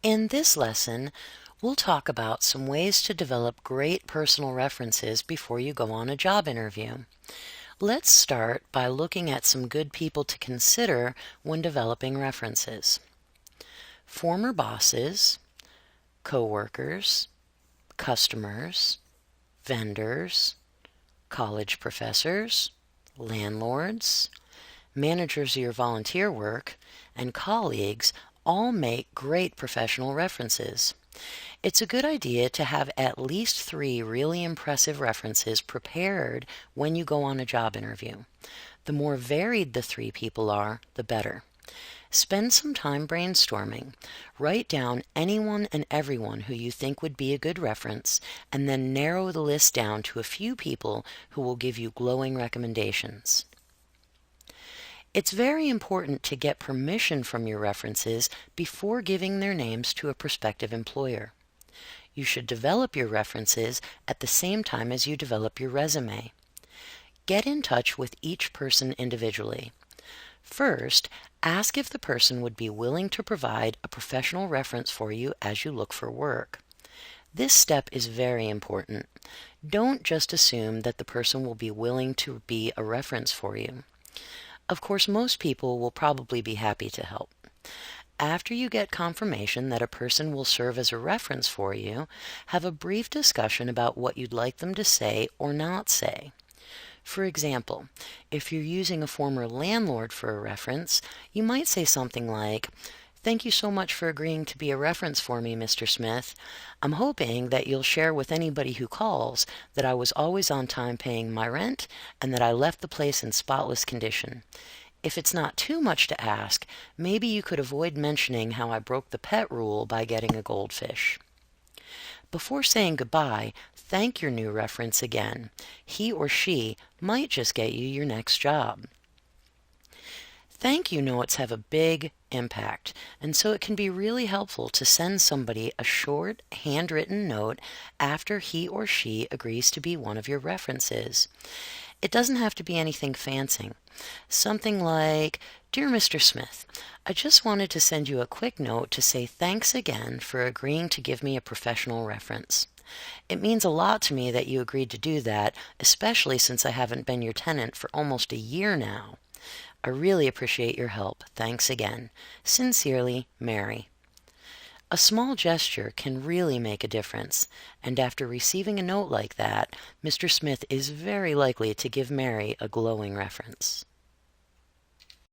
In this lesson, we'll talk about some ways to develop great personal references before you go on a job interview. Let's start by looking at some good people to consider when developing references. Former bosses, coworkers, customers, vendors, college professors, landlords, managers of your volunteer work, and colleagues all make great professional references. It's a good idea to have at least 3 really impressive references prepared when you go on a job interview. The more varied the 3 people are, the better. Spend some time brainstorming. Write down anyone and everyone who you think would be a good reference, and then narrow the list down to a few people who will give you glowing recommendations. It's very important to get permission from your references before giving their names to a prospective employer. You should develop your references at the same time as you develop your resume. Get in touch with each person individually. First, ask if the person would be willing to provide a professional reference for you as you look for work. This step is very important. Don't just assume that the person will be willing to be a reference for you. Of course, most people will probably be happy to help. After you get confirmation that a person will serve as a reference for you, have a brief discussion about what you'd like them to say or not say. For example, if you're using a former landlord for a reference, you might say something like, "Thank you so much for agreeing to be a reference for me, Mr. Smith. I'm hoping that you'll share with anybody who calls that I was always on time paying my rent and that I left the place in spotless condition. If it's not too much to ask, maybe you could avoid mentioning how I broke the pet rule by getting a goldfish." Before saying goodbye, thank your new reference again. He or she might just get you your next job. Thank you notes have a big impact, and so it can be really helpful to send somebody a short, handwritten note after he or she agrees to be one of your references. It doesn't have to be anything fancy. Something like, "Dear Mr. Smith, I just wanted to send you a quick note to say thanks again for agreeing to give me a professional reference. It means a lot to me that you agreed to do that, especially since I haven't been your tenant for almost a year now. I really appreciate your help. Thanks again. Sincerely, Mary." A small gesture can really make a difference, and after receiving a note like that, Mr. Smith is very likely to give Mary a glowing reference.